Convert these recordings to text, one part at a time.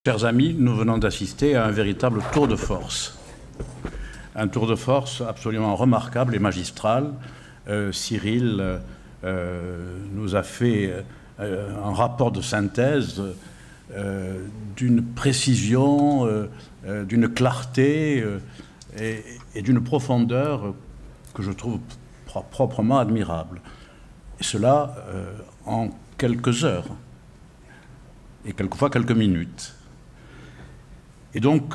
Chers amis, nous venons d'assister à un véritable tour de force. Un tour de force absolument remarquable et magistral. Cyril nous a fait un rapport de synthèse d'une précision, d'une clarté et d'une profondeur que je trouve proprement admirable. Et cela en quelques heures et quelquefois quelques minutes. Et donc,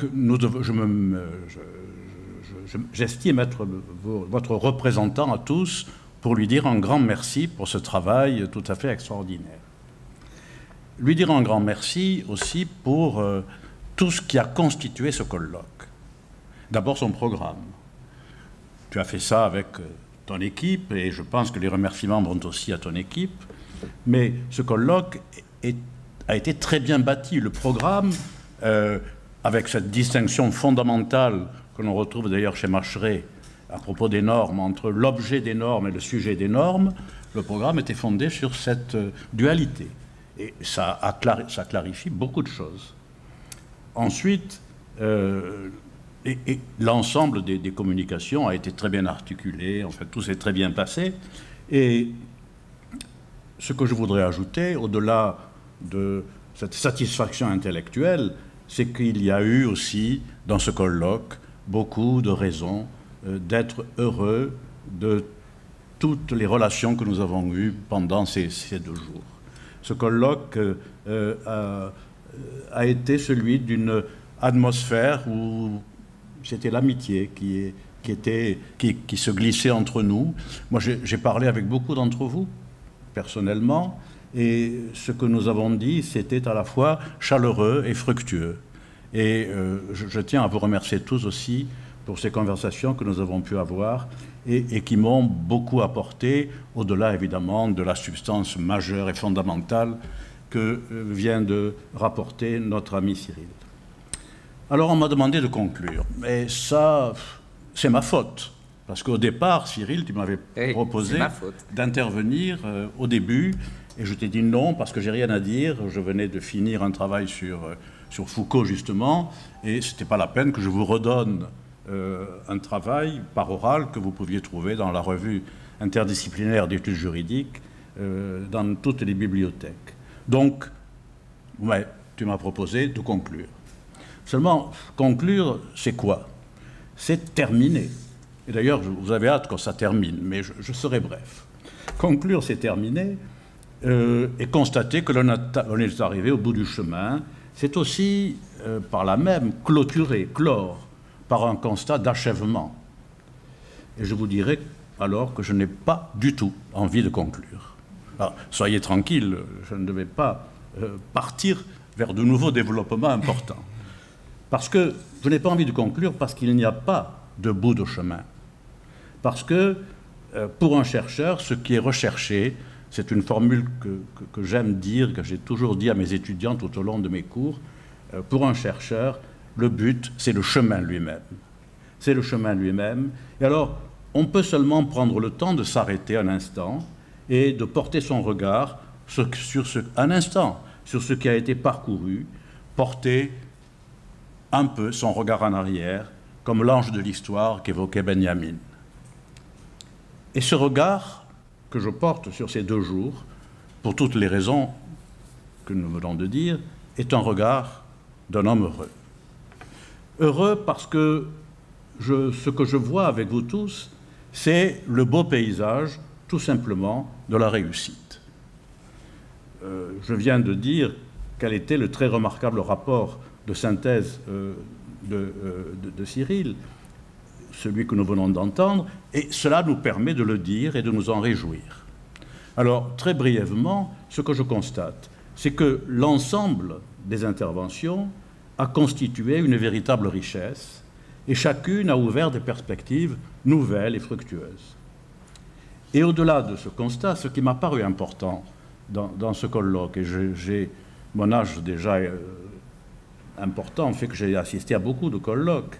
j'estime être votre représentant à tous pour lui dire un grand merci pour ce travail tout à fait extraordinaire. Lui dire un grand merci aussi pour tout ce qui a constitué ce colloque. D'abord son programme. Tu as fait ça avec ton équipe et je pense que les remerciements vont aussi à ton équipe. Mais ce colloque a été très bien bâti. Le programme, avec cette distinction fondamentale que l'on retrouve d'ailleurs chez Macheret à propos des normes, entre l'objet des normes et le sujet des normes, le programme était fondé sur cette dualité. Et ça clarifie beaucoup de choses. Ensuite, l'ensemble des communications a été très bien articulé, en fait tout s'est très bien passé. Et ce que je voudrais ajouter, au-delà de cette satisfaction intellectuelle, c'est qu'il y a eu aussi, dans ce colloque, beaucoup de raisons d'être heureux de toutes les relations que nous avons eues pendant ces 2 jours. Ce colloque a été celui d'une atmosphère où c'était l'amitié qui se glissait entre nous. Moi, j'ai parlé avec beaucoup d'entre vous, personnellement, et ce que nous avons dit, c'était à la fois chaleureux et fructueux. Et je tiens à vous remercier tous aussi pour ces conversations que nous avons pu avoir et qui m'ont beaucoup apporté, au-delà évidemment de la substance majeure et fondamentale que vient de rapporter notre ami Cyril. Alors on m'a demandé de conclure, mais ça, c'est ma faute. Parce qu'au départ, Cyril, tu m'avais proposé d'intervenir au début, et je t'ai dit non, parce que j'ai rien à dire. Je venais de finir un travail sur Foucault, justement, et ce n'était pas la peine que je vous redonne un travail par oral que vous pouviez trouver dans la revue interdisciplinaire d'études juridiques, dans toutes les bibliothèques. Donc, ouais, tu m'as proposé de conclure. Seulement, conclure, c'est quoi? C'est terminer. Et d'ailleurs, vous avez hâte que ça termine, mais je serai bref. Conclure, c'est terminer, et constater que l'on est arrivé au bout du chemin. C'est aussi, par là même, clôturer, clore, par un constat d'achèvement. Et je vous dirai alors que je n'ai pas du tout envie de conclure. Alors, soyez tranquille, je ne devais pas partir vers de nouveaux développements importants. Parce que je n'ai pas envie de conclure parce qu'il n'y a pas de bout de chemin. Parce que, pour un chercheur, ce qui est recherché, c'est une formule que j'aime dire, que j'ai toujours dit à mes étudiants tout au long de mes cours, pour un chercheur, le but, c'est le chemin lui-même. C'est le chemin lui-même. Et alors, on peut seulement prendre le temps de s'arrêter un instant et de porter son regard un instant sur ce qui a été parcouru, porter un peu son regard en arrière, comme l'ange de l'histoire qu'évoquait Benjamin. Et ce regard que je porte sur ces 2 jours, pour toutes les raisons que nous venons de dire, est un regard d'un homme heureux. Heureux parce que ce que je vois avec vous tous, c'est le beau paysage, tout simplement, de la réussite. Je viens de dire quel était le très remarquable rapport de synthèse de Cyril, celui que nous venons d'entendre, et cela nous permet de le dire et de nous en réjouir. Alors, très brièvement, ce que je constate, c'est que l'ensemble des interventions a constitué une véritable richesse, et chacune a ouvert des perspectives nouvelles et fructueuses. Et au-delà de ce constat, ce qui m'a paru important dans ce colloque, et mon âge déjà important fait que j'ai assisté à beaucoup de colloques,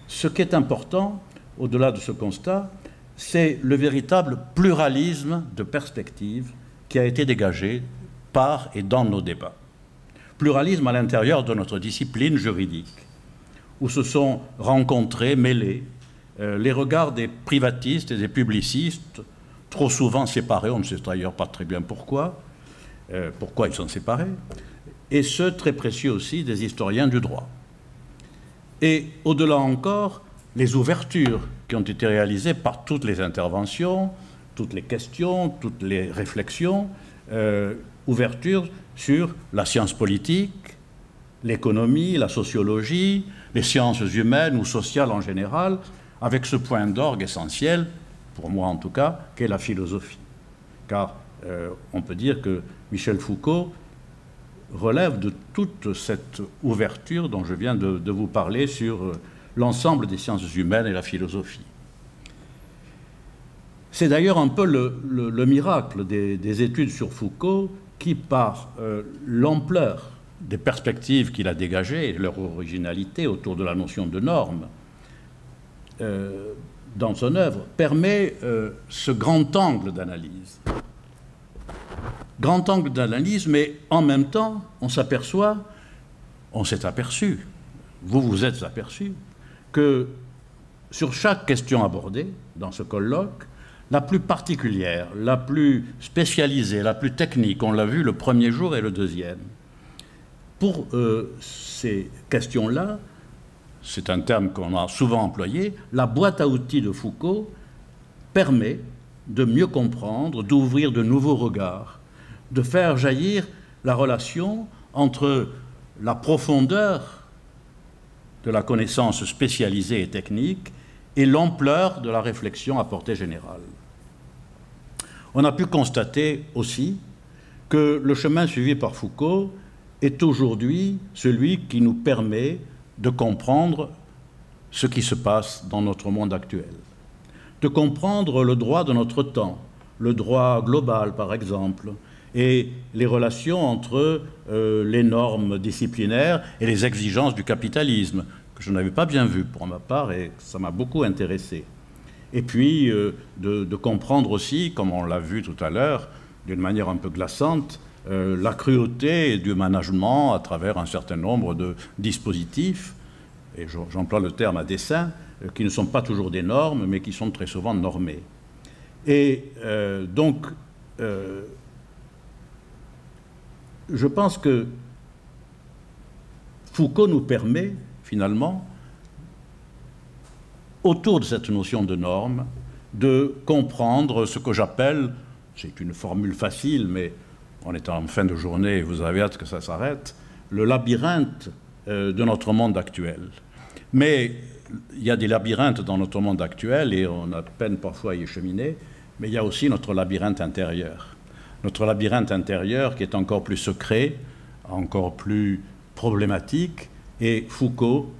ce qui est important, au-delà de ce constat, c'est le véritable pluralisme de perspectives qui a été dégagé par et dans nos débats. pluralisme à l'intérieur de notre discipline juridique, où se sont rencontrés, mêlés, les regards des privatistes et des publicistes, trop souvent séparés, on ne sait d'ailleurs pas très bien pourquoi ils sont séparés, et ceux très précieux aussi des historiens du droit. Et au-delà encore, les ouvertures qui ont été réalisées par toutes les interventions, toutes les questions, toutes les réflexions, ouvertures sur la science politique, l'économie, la sociologie, les sciences humaines ou sociales en général, avec ce point d'orgue essentiel, pour moi en tout cas, qu'est la philosophie. Car on peut dire que Michel Foucault relève de toute cette ouverture dont je viens de vous parler sur l'ensemble des sciences humaines et la philosophie. C'est d'ailleurs un peu le miracle des études sur Foucault qui, par l'ampleur des perspectives qu'il a dégagées et leur originalité autour de la notion de norme dans son œuvre, permet ce grand angle d'analyse. Grand angle d'analyse, mais en même temps, on s'est aperçu, vous vous êtes aperçu, que sur chaque question abordée dans ce colloque, la plus particulière, la plus spécialisée, la plus technique, on l'a vu le premier jour et le deuxième. Pour ces questions-là, c'est un terme qu'on a souvent employé, la boîte à outils de Foucault permet de mieux comprendre, d'ouvrir de nouveaux regards, de faire jaillir la relation entre la profondeur de la connaissance spécialisée et technique et l'ampleur de la réflexion à portée générale. On a pu constater aussi que le chemin suivi par Foucault est aujourd'hui celui qui nous permet de comprendre ce qui se passe dans notre monde actuel, de comprendre le droit de notre temps, le droit global par exemple, et les relations entre les normes disciplinaires et les exigences du capitalisme, que je n'avais pas bien vu pour ma part et ça m'a beaucoup intéressé. Et puis de comprendre aussi, comme on l'a vu tout à l'heure, d'une manière un peu glaçante, la cruauté du management à travers un certain nombre de dispositifs, et j'emploie le terme à dessein, qui ne sont pas toujours des normes, mais qui sont très souvent normés. Et donc, je pense que Foucault nous permet, finalement, autour de cette notion de norme, de comprendre ce que j'appelle, c'est une formule facile, mais on est en fin de journée et vous avez hâte que ça s'arrête, le labyrinthe de notre monde actuel. Mais il y a des labyrinthes dans notre monde actuel et on a peine parfois à y cheminer, mais il y a aussi notre labyrinthe intérieur. Notre labyrinthe intérieur qui est encore plus secret, encore plus problématique, et Foucault,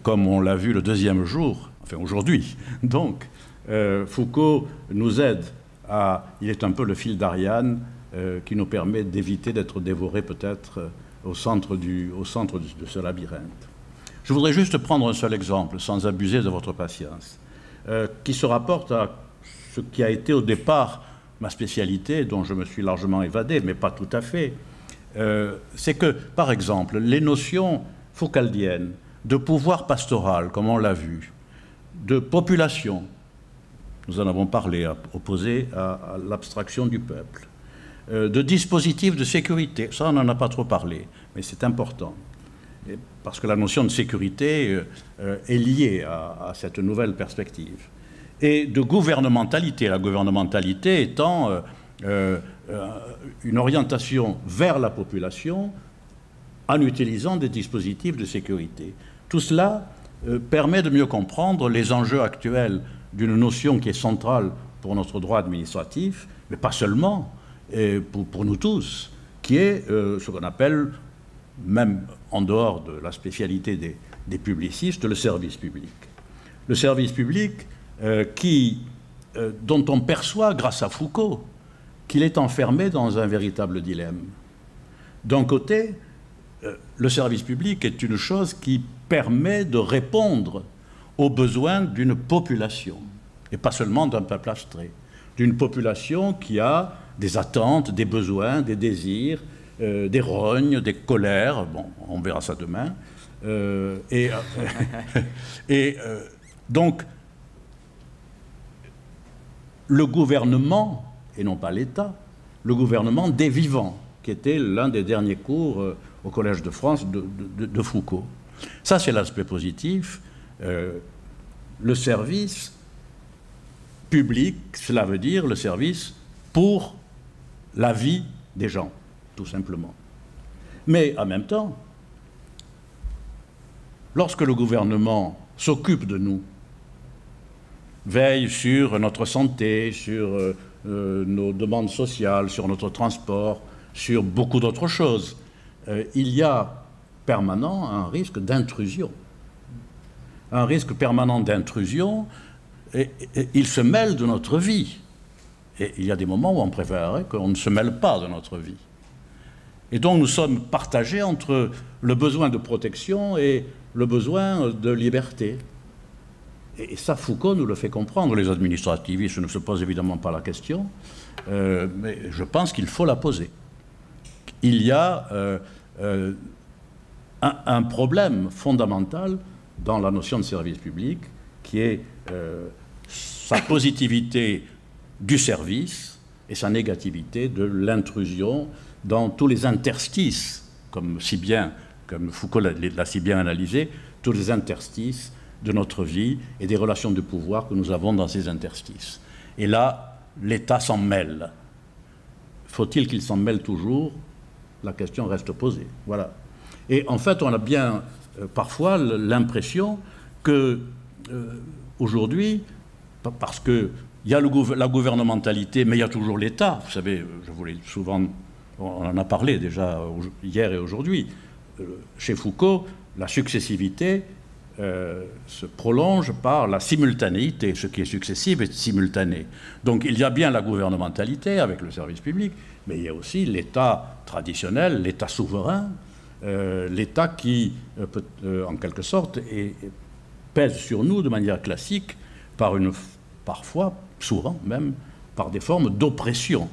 comme on l'a vu le deuxième jour, enfin aujourd'hui, donc, Foucault nous aide à... Il est un peu le fil d'Ariane qui nous permet d'éviter d'être dévorés peut-être au centre de ce labyrinthe. Je voudrais juste prendre un seul exemple, sans abuser de votre patience, qui se rapporte à ce qui a été au départ ma spécialité, dont je me suis largement évadé, mais pas tout à fait. C'est que, par exemple, les notions foucaldiennes de pouvoir pastoral, comme on l'a vu, de population, nous en avons parlé, opposé à l'abstraction du peuple, de dispositifs de sécurité, ça on n'en a pas trop parlé, mais c'est important, parce que la notion de sécurité est liée à cette nouvelle perspective, et de gouvernementalité, la gouvernementalité étant une orientation vers la population en utilisant des dispositifs de sécurité. Tout cela permet de mieux comprendre les enjeux actuels d'une notion qui est centrale pour notre droit administratif, mais pas seulement, et pour nous tous, qui est ce qu'on appelle, même en dehors de la spécialité des publicistes, le service public. Le service public dont on perçoit, grâce à Foucault, qu'il est enfermé dans un véritable dilemme. D'un côté, le service public est une chose qui permet de répondre aux besoins d'une population, et pas seulement d'un peuple abstrait, d'une population qui a des attentes, des besoins, des désirs, des rognes, des colères, bon, on verra ça demain, donc, le gouvernement, et non pas l'État, le gouvernement des vivants, qui était l'un des derniers cours au Collège de France de Foucault. Ça, c'est l'aspect positif. Le service public, cela veut dire le service pour la vie des gens, tout simplement. Mais en même temps, lorsque le gouvernement s'occupe de nous, veille sur notre santé, sur nos demandes sociales, sur notre transport, sur beaucoup d'autres choses, il y a permanent un risque d'intrusion. Un risque permanent d'intrusion, et il se mêle de notre vie. Et il y a des moments où on préférerait qu'on ne se mêle pas de notre vie. Et donc nous sommes partagés entre le besoin de protection et le besoin de liberté. Et ça, Foucault nous le fait comprendre. Les administrativistes ne se posent évidemment pas la question, mais je pense qu'il faut la poser. Il y a un problème fondamental dans la notion de service public, qui est sa positivité du service et sa négativité de l'intrusion dans tous les interstices, comme Foucault l'a si bien analysé, tous les interstices de notre vie et des relations de pouvoir que nous avons dans ces interstices. Et là, l'État s'en mêle. Faut-il qu'il s'en mêle toujours? La question reste posée. Voilà. Et en fait, on a bien parfois l'impression que aujourd'hui, parce qu'il y a la gouvernementalité, mais il y a toujours l'État. Vous savez, je voulais souvent, on en a parlé déjà hier et aujourd'hui. Chez Foucault, la successivité se prolonge par la simultanéité. Ce qui est successif est simultané. Donc il y a bien la gouvernementalité avec le service public, mais il y a aussi l'État traditionnel, l'État souverain, l'État qui, en quelque sorte, pèse sur nous de manière classique parfois, souvent même, par des formes d'oppression.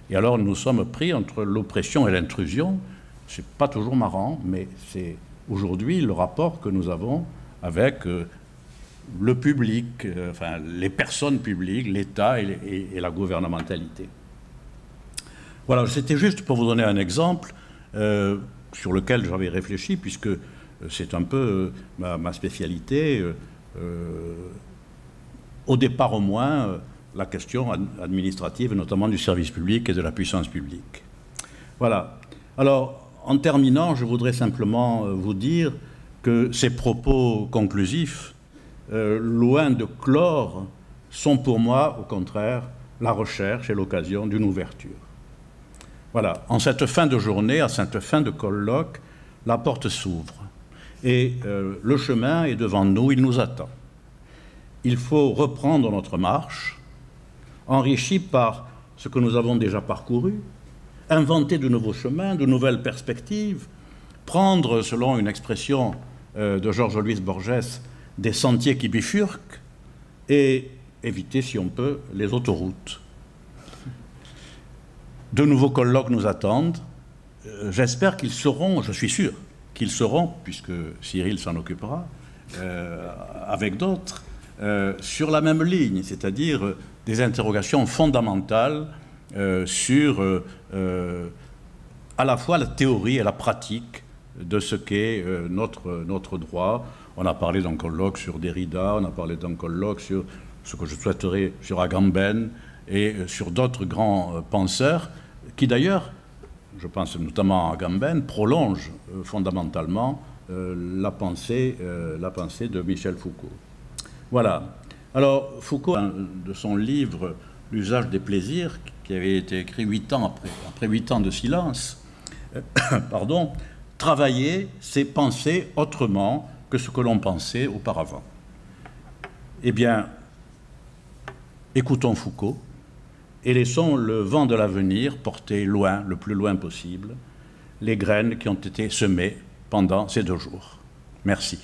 Et alors nous sommes pris entre l'oppression et l'intrusion. C'est pas toujours marrant, mais c'est aujourd'hui le rapport que nous avons avec le public, enfin les personnes publiques, l'État et la gouvernementalité. Voilà, c'était juste pour vous donner un exemple sur lequel j'avais réfléchi, puisque c'est un peu ma spécialité. Au départ au moins, la question administrative, notamment du service public et de la puissance publique. Voilà. Alors, en terminant, je voudrais simplement vous dire que ces propos conclusifs, loin de clore, sont pour moi, au contraire, la recherche et l'occasion d'une ouverture. Voilà. En cette fin de journée, à cette fin de colloque, la porte s'ouvre. Et le chemin est devant nous, il nous attend. Il faut reprendre notre marche, enrichi par ce que nous avons déjà parcouru, inventer de nouveaux chemins, de nouvelles perspectives, prendre, selon une expression de Jorge Luis Borges, des sentiers qui bifurquent et éviter, si on peut, les autoroutes. De nouveaux colloques nous attendent. J'espère qu'ils seront, je suis sûr qu'ils seront, puisque Cyril s'en occupera, avec d'autres, sur la même ligne, c'est-à-dire des interrogations fondamentales sur à la fois la théorie et la pratique de ce qu'est notre droit. On a parlé d'un colloque sur Derrida, on a parlé d'un colloque sur ce que je souhaiterais sur Agamben et sur d'autres grands penseurs qui d'ailleurs, je pense notamment à Agamben, prolongent fondamentalement la pensée de Michel Foucault. Voilà. Alors Foucault, de son livre « L'usage des plaisirs », qui avait été écrit 8 ans après 8 ans de silence, pardon, travailler, c'est penser autrement que ce que l'on pensait auparavant. Eh bien, écoutons Foucault et laissons le vent de l'avenir porter loin, le plus loin possible, les graines qui ont été semées pendant ces 2 jours. Merci.